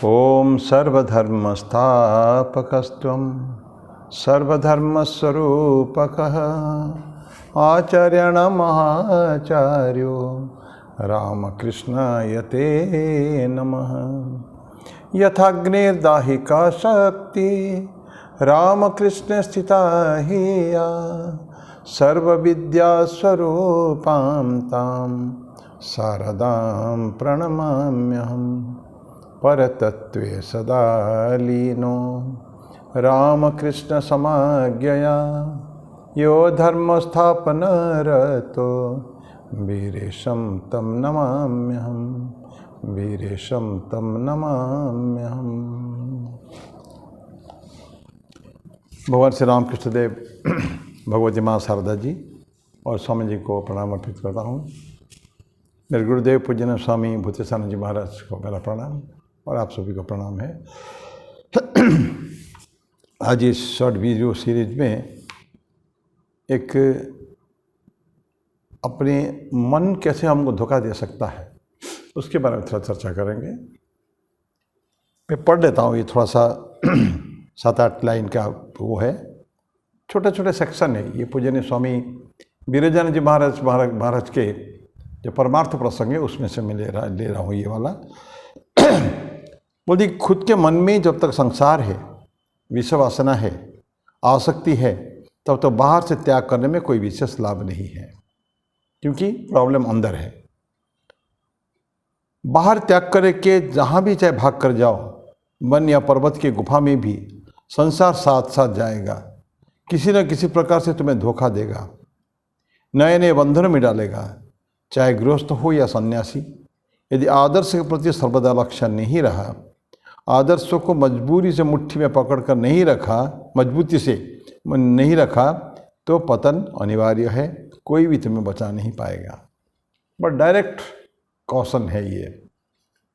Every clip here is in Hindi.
ओम सर्वधर्मस्थापकस्त्वं सर्वधर्मस्वरूपकः आचार्यणमहाचार्यो रामकृष्णाय ते नमः। यथाग्निर्दाहिका शक्ति रामकृष्ण स्थिता हि या सर्वविद्यास्वरूपां तां शारदां प्रणमाम्यहम्। परतत्त्वे सदा लीनो रामकृष्ण समाज्ञया यो धर्मस्थापनरतो वीरेशं तं नमाम्यहम्। वीरेशं तं नमाम्यहम्। भगवान श्री रामकृष्ण देव, भगवती माँ शारदा जी और स्वामी जी को प्रणाम अर्पित करता हूँ। मेरे गुरुदेव पूज्य स्वामी भूतेशानंद जी महाराज को मेरा प्रणाम और आप सभी को प्रणाम है। आज इस शॉर्ट वीडियो सीरीज में एक अपने मन कैसे हमको धोखा दे सकता है उसके बारे में थोड़ा चर्चा करेंगे। मैं पढ़ लेता हूँ, ये थोड़ा सा 7-8 लाइन का वो है, छोटे छोटे सेक्शन है। ये पूजनीय स्वामी वीराजानंद जी महाराज के जो परमार्थ प्रसंग है उसमें से मैं ले रहा हूँ ये वाला। बोलिए, खुद के मन में जब तक संसार है, विषय वासना है, आसक्ति है, तब तो बाहर से त्याग करने में कोई विशेष लाभ नहीं है, क्योंकि प्रॉब्लम अंदर है। बाहर त्याग करके जहाँ भी चाहे भाग कर जाओ, वन या पर्वत की गुफा में भी संसार साथ साथ जाएगा, किसी न किसी प्रकार से तुम्हें धोखा देगा, नए नए बंधनों में डालेगा। चाहे गृहस्थ हो या सन्यासी, यदि आदर्श के प्रति सर्वदा लक्ष्य नहीं रहा, आदर्शों को मजबूरी से मुट्ठी में पकड़कर नहीं रखा, मजबूती से नहीं रखा, तो पतन अनिवार्य है। कोई भी तुम्हें बचा नहीं पाएगा। बट डायरेक्ट कॉशन है ये।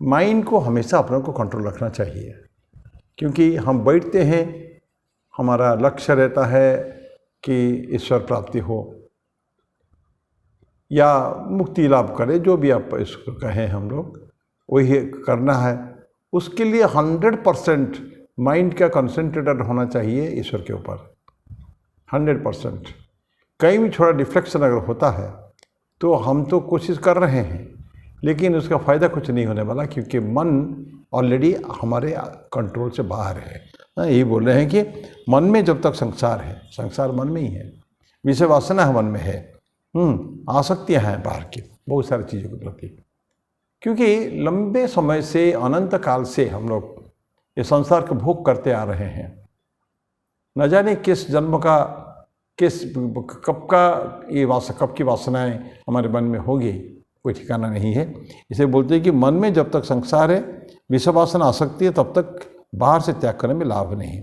माइंड को हमेशा अपने को कंट्रोल रखना चाहिए, क्योंकि हम बैठते हैं, हमारा लक्ष्य रहता है कि ईश्वर प्राप्ति हो या मुक्ति लाभ करे, जो भी आप इसको कहें, हम लोग वही करना है। उसके लिए 100% माइंड का कंसंट्रेटेड होना चाहिए ईश्वर के ऊपर, 100%। कहीं भी थोड़ा डिफ्लेक्शन अगर होता है तो हम तो कोशिश कर रहे हैं, लेकिन उसका फ़ायदा कुछ नहीं होने वाला, क्योंकि मन ऑलरेडी हमारे कंट्रोल से बाहर है। यही बोल रहे हैं कि मन में जब तक संसार है, संसार मन में ही है, विषय वासना है मन में है, आसक्तियाँ हैं बाहर की बहुत सारी चीज़ों के प्रति। क्योंकि लंबे समय से, अनंत काल से हम लोग ये संसार का भोग करते आ रहे हैं। न जाने किस जन्म का, कब की वासनाएं हमारे मन में होगी, कोई ठिकाना नहीं है। इसे बोलते हैं कि मन में जब तक संसार है, विषय वासना आसक्ति है, तब तक बाहर से त्याग करने में लाभ नहीं।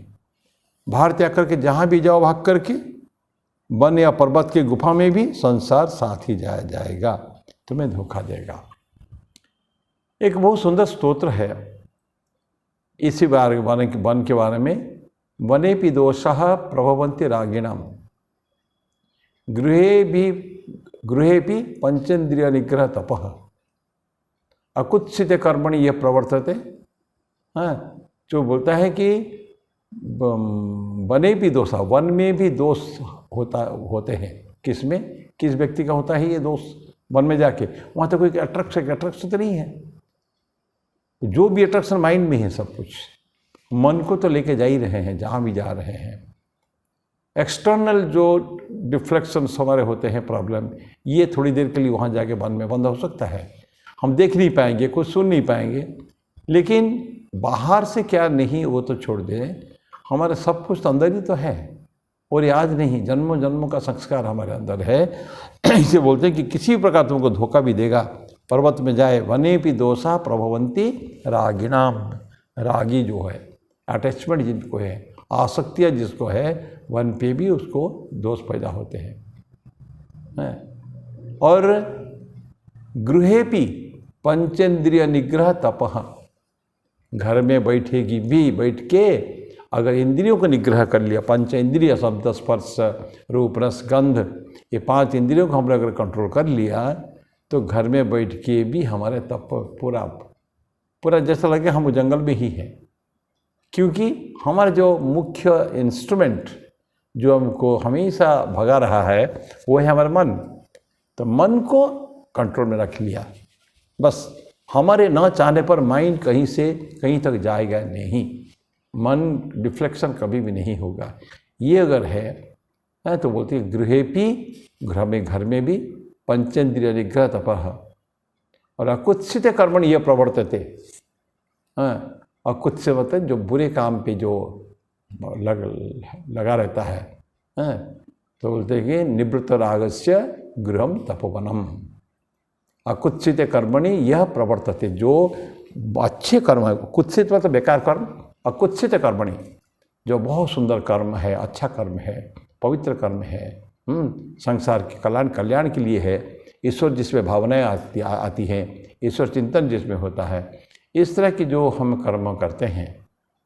बाहर त्याग करके जहाँ भी जाओ भाग करके, वन या पर्वत की गुफा में भी संसार साथ ही जाएगा, तुम्हें धोखा देगा। एक बहुत सुंदर स्तोत्र है इसी वन के बारे में। वनेपि दोषाः प्रभवन्ति रागिणाम् गृहेपि पंचेन्द्रिय निग्रह तपः अकुत्सित कर्मणि यह प्रवर्तते। जो बोलता है कि वने भी दोषा, वन में भी दोष होते हैं। किस में, किस व्यक्ति का होता है ये दोष? वन में जाके वहाँ तो कोई अट्रैक्शन तो नहीं है। जो भी अट्रैक्शन माइंड में है, सब कुछ मन को तो लेके जा ही रहे हैं जहाँ भी जा रहे हैं। एक्सटर्नल जो डिफ्लेक्शंस हमारे होते हैं, प्रॉब्लम, ये थोड़ी देर के लिए वहाँ जाके वन में बंद हो सकता है। हम देख नहीं पाएंगे, कुछ सुन नहीं पाएंगे, लेकिन बाहर से क्या नहीं वो तो छोड़ दें, हमारे सब कुछ तो अंदर ही तो है। और ये आज नहीं, जन्मों जन्मों का संस्कार हमारे अंदर है। इसे बोलते हैं कि किसी प्रकार तुमको धोखा भी देगा। पर्वत में जाए, वने भी दोषा प्रभवंती रागिणाम, रागी जो है, अटैचमेंट जिनको है, आसक्तियाँ जिसको है, वन पे भी उसको दोष पैदा होते हैं। और गृहेपि पंचेन्द्रिय निग्रह तपः, घर में बैठ के अगर इंद्रियों को निग्रह कर लिया, पंच इंद्रिय, शब्द, स्पर्श, रूप, रस, गंध, ये 5 इंद्रियों को हमने अगर कंट्रोल कर लिया, तो घर में बैठ के भी हमारे तप पूरा जैसा लगे हम जंगल में ही हैं, क्योंकि हमारा जो मुख्य इंस्ट्रूमेंट जो हमको हमेशा भगा रहा है वो है हमारा मन। तो मन को कंट्रोल में रख लिया, बस हमारे न चाहने पर माइंड कहीं से कहीं तक जाएगा नहीं, मन डिफ्लेक्शन कभी भी नहीं होगा। ये अगर है तो बोलते हैं गृहेपि, घर में भी पंचेंद्रिय निग्रह तपः और अकुत्सित कर्मणि यह प्रवर्तते। अकुत्सित मतलब जो बुरे काम पे जो लगा रहता है, तो बोलते हैं कि निवृत्त रागस्य गृहम तपोवनम। अकुत्सित कर्मणि यह प्रवर्तते, जो अच्छे कर्म है, कुत्सित मतलब बेकार कर्म, अकुत्सित कर्मणि जो बहुत सुंदर कर्म है, अच्छा कर्म है, पवित्र कर्म है, संसार के कल्याण के लिए है, ईश्वर जिसमें भावनाएं आती हैं, ईश्वर चिंतन जिसमें होता है, इस तरह की जो हम कर्म करते हैं,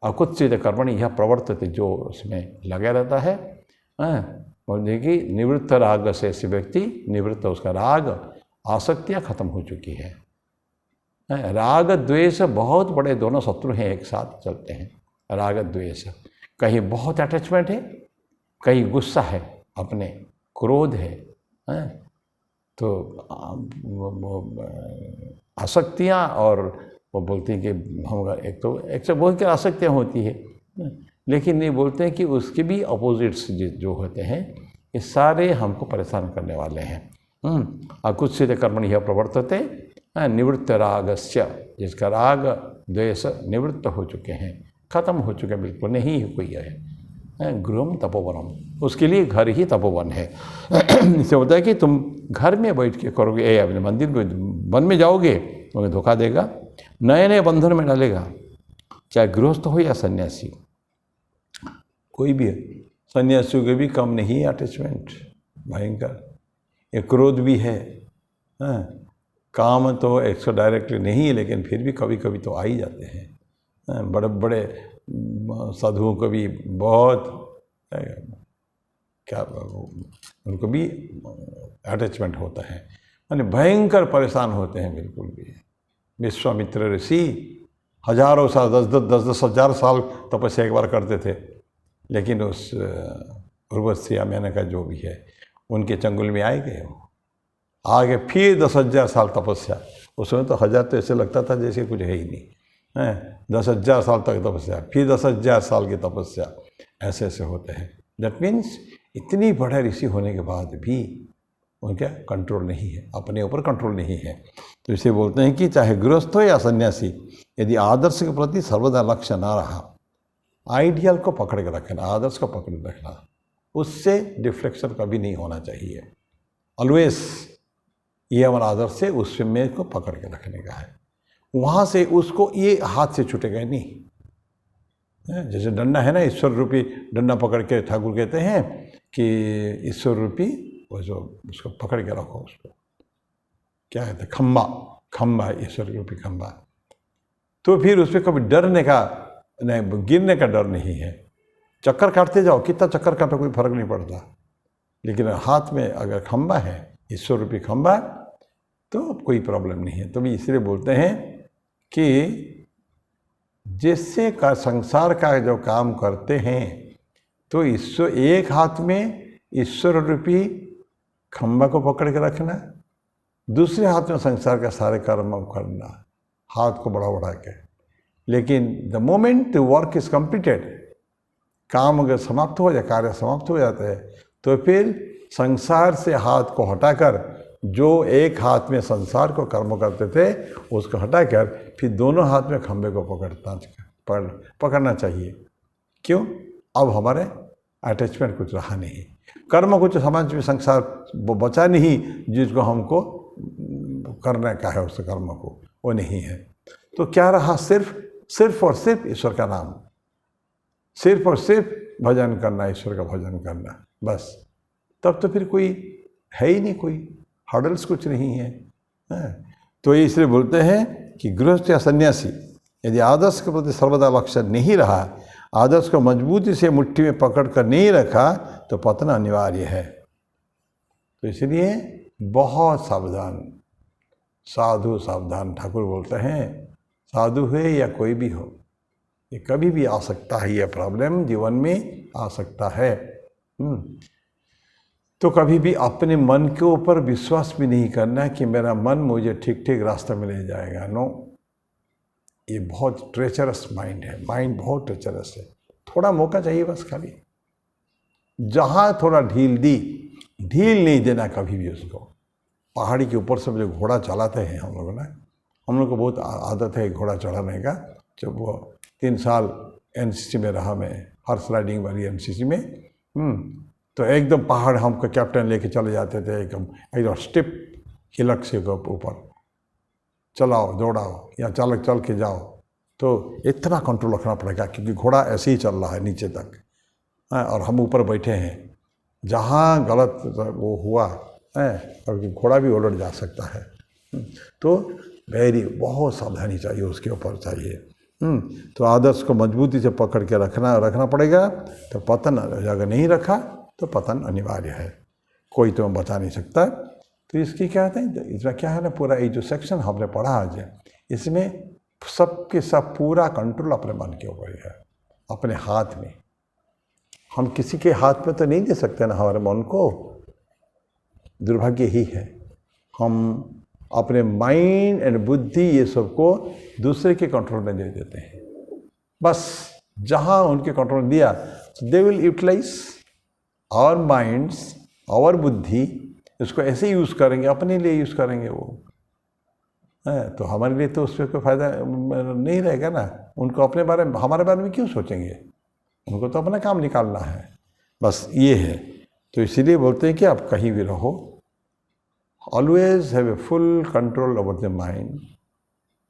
अकुत्सित कर्मणि यह प्रवर्तते, जो उसमें लगा रहता है। और देखिए निवृत्त राग से ऐसे व्यक्ति, निवृत्त उसका राग, आसक्तियाँ खत्म हो चुकी है। राग द्वेष बहुत बड़े दोनों शत्रु हैं, एक साथ चलते हैं। राग द्वेष, कहीं बहुत अटैचमेंट है, कहीं गुस्सा है, अपने क्रोध है, तो आसक्तियाँ, और वो बोलते हैं कि हम एक तो बहुत की आसक्तियाँ होती है, लेकिन ये बोलते हैं कि उसके भी अपोजिट्स जो होते हैं, ये सारे हमको परेशान करने वाले हैं। अकुत्सित कर्मणि यह प्रवर्तते निवृत्त रागस्य, जिसका राग द्वेष निवृत्त हो चुके हैं, खत्म हो चुके हैं, बिल्कुल नहीं कोई है। गृहम तपोवनम, उसके लिए घर ही तपोवन है। इससे होता है कि तुम घर में बैठ के करोगे, अपने मंदिर में वन में जाओगे, तुम्हें धोखा देगा, नए नए बंधन में डालेगा, चाहे गृहस्थ हो या सन्यासी, कोई भी है। सन्यासियों के भी कम नहीं अटैचमेंट, भयंकर। एक क्रोध भी है, काम तो एक्स्ट्रा डायरेक्टली नहीं है, लेकिन फिर भी कभी कभी तो आ ही जाते हैं। बड़े बड़े साधुओं को भी बहुत क्या उनको भी अटैचमेंट होता है, यानी भयंकर परेशान होते हैं बिल्कुल भी। विश्वामित्र ऋषि हजारों साल, 10 हजार साल तपस्या एक बार करते थे, लेकिन उस उर्वशी या मेनका जो भी है उनके चंगुल में आए गए, वो आगे फिर 10,000 साल तपस्या। उसमें तो 1000 तो ऐसे लगता था जैसे कुछ है ही नहीं, 10,000 साल तक तपस्या, फिर 10,000 साल की तपस्या, ऐसे ऐसे होते हैं। दैट मीन्स इतनी बड़े ऋषि होने के बाद भी उनका कंट्रोल नहीं है, अपने ऊपर कंट्रोल नहीं है। तो इसे बोलते हैं कि चाहे गृहस्थ हो या सन्यासी, यदि आदर्श के प्रति सर्वदा लक्ष्य ना रहा, आइडियल को पकड़ के रखना, आदर्श को पकड़ के रखना, उससे डिफ्लेक्शन कभी नहीं होना चाहिए। ऑलवेज ये हमारा आदर्श से उस में को पकड़ के रखने का है, वहाँ से उसको ये हाथ से छूटेगा नहीं। जैसे डंडा है ना, ईश्वर रूपी डंडा पकड़ के ठाकुर कहते हैं कि ईश्वर रूपी वो जो उसको पकड़ के रखो, उसको क्या कहते हैं, खम्बा, ईश्वर रूपी खम्बा। तो फिर उस पर कभी डरने का नहीं, गिरने का डर नहीं है। चक्कर काटते जाओ, कितना चक्कर काटो कोई फर्क नहीं पड़ता, लेकिन हाथ में अगर खम्बा है, ईश्वर रूपी खम्बा, तो कोई प्रॉब्लम नहीं है। तो भी इसलिए बोलते हैं कि जिससे का संसार का जो काम करते हैं, तो ईश्वर एक हाथ में ईश्वर रूपी खम्बा को पकड़ के रखना, दूसरे हाथ में संसार का सारे कर्म करना, हाथ को बढ़ा बढ़ा के। लेकिन the moment work is completed, काम अगर समाप्त हो जाए, कार्य समाप्त हो जाता है, तो फिर संसार से हाथ को हटाकर, जो एक हाथ में संसार को कर्म करते थे उसको हटाकर फिर दोनों हाथ में खंबे को पकड़ना चाहिए। क्यों? अब हमारे अटैचमेंट कुछ रहा नहीं, कर्म कुछ समाज में संसार बचा नहीं जिसको हमको करने का है, उस कर्म को वो नहीं है। तो क्या रहा? सिर्फ और सिर्फ ईश्वर का नाम, सिर्फ और सिर्फ भजन करना, ईश्वर का भजन करना, बस। तब तो फिर कोई है ही नहीं, कोई हर्डल्स कुछ नहीं है। तो ये इसलिए बोलते हैं कि गृहस्थ या सन्यासी यदि आदर्श के प्रति सर्वदा लक्ष्य नहीं रहा, आदर्श को मजबूती से मुट्ठी में पकड़ कर नहीं रखा, तो पतन अनिवार्य है। तो इसलिए बहुत सावधान, साधु सावधान, ठाकुर बोलते हैं साधु है या कोई भी हो, ये कभी भी आ सकता है, ये प्रॉब्लम जीवन में आ सकता है। तो कभी भी अपने मन के ऊपर विश्वास भी नहीं करना कि मेरा मन मुझे ठीक ठीक रास्ते में ले जाएगा। नो, ये बहुत ट्रेचरस माइंड है, माइंड बहुत ट्रेचरस है। थोड़ा मौका चाहिए बस, खाली जहाँ थोड़ा ढील दी, ढील नहीं देना कभी भी उसको। पहाड़ी के ऊपर से जो घोड़ा चलाते हैं हम लोग ना, हम लोग को बहुत आदत है घोड़ा चढ़ाने का। जब वो 3 साल एनसीसी में रहा मैं, हॉर्स राइडिंग वाली एनसीसी में, तो एकदम पहाड़ हमको कैप्टन लेके चले जाते थे, एकदम स्टिप हिलक से ऊपर चलाओ, दौड़ाओ या चालक चल के जाओ। तो इतना कंट्रोल रखना पड़ेगा क्योंकि घोड़ा ऐसे ही चल रहा है नीचे तक, और हम ऊपर बैठे हैं। जहाँ गलत वो हुआ है, और घोड़ा भी उलट जा सकता है। तो बहुत सावधानी चाहिए, उसके ऊपर चाहिए। तो आदर्श को मजबूती से पकड़ के रखना पड़ेगा। तो पतन अगर नहीं रखा तो पतन अनिवार्य है, कोई तो बता नहीं सकता। तो इसकी क्या कहते हैं, इसमें क्या है ना, पूरा ये जो सेक्शन हमने पढ़ा आज, इसमें सबके सब पूरा कंट्रोल अपने मन के ऊपर है, अपने हाथ में। हम किसी के हाथ में तो नहीं दे सकते ना हमारे मन को, दुर्भाग्य ही है। हम अपने माइंड एंड बुद्धि ये सबको दूसरे के कंट्रोल में दे देते हैं। बस जहाँ उनके कंट्रोल में दिया, they will utilize our minds, our बुद्धि, इसको ऐसे यूज़ करेंगे, अपने लिए यूज़ करेंगे वो है। तो हमारे लिए तो उससे कोई फ़ायदा नहीं रहेगा ना। उनको अपने बारे में, हमारे बारे में क्यों सोचेंगे, उनको तो अपना काम निकालना है, बस ये है। तो इसीलिए बोलते हैं कि आप कहीं भी रहो, always have a full control over the mind,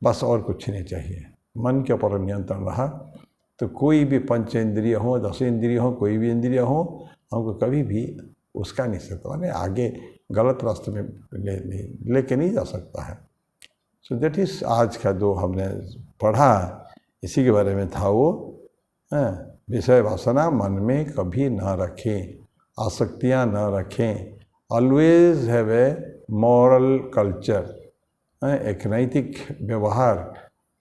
बस और कुछ नहीं चाहिए। मन के ऊपर नियंत्रण रहा तो कोई भी पंच इंद्रिय हो, 10 इंद्रिय हो, कोई भी इंद्रिय हो, हमको कभी भी उसका नहीं सकता, मैंने आगे गलत रास्ते में लेके नहीं जा सकता है। सो दैट इज़ आज का जो हमने पढ़ा, इसी के बारे में था वो। विषय वासना मन में कभी ना रखें, आसक्तियाँ ना रखें। Always have a moral culture, एक नैतिक व्यवहार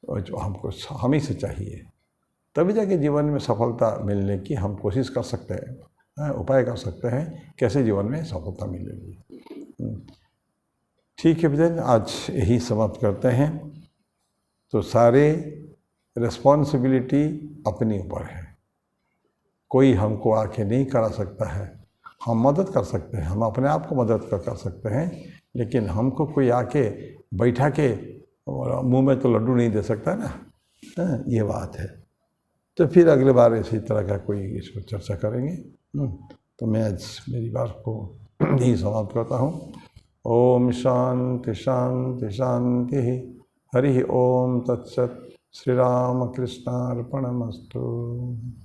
जो हमको हमेशा चाहिए, तभी जाके जीवन में सफलता मिलने की हम कोशिश कर सकते हैं, उपाय कर सकते हैं कैसे जीवन में सफलता मिलेगी। ठीक है बेटा, आज यही समाप्त करते हैं। तो सारे रिस्पॉन्सिबिलिटी अपने ऊपर है, कोई हमको आके नहीं करा सकता है। हम मदद कर सकते हैं, हम अपने आप को मदद कर सकते हैं, लेकिन हमको कोई आके बैठा के मुंह में तो लड्डू नहीं दे सकता ना, ये बात है। तो फिर अगले बार इसी तरह का कोई इसको चर्चा करेंगे। तो मैं आज मेरी बात को यही समाप्त करता हूँ। ओम शांति शांति शांति। हरि ओम तत्सत। श्री राम कृष्णार्पणमस्तु।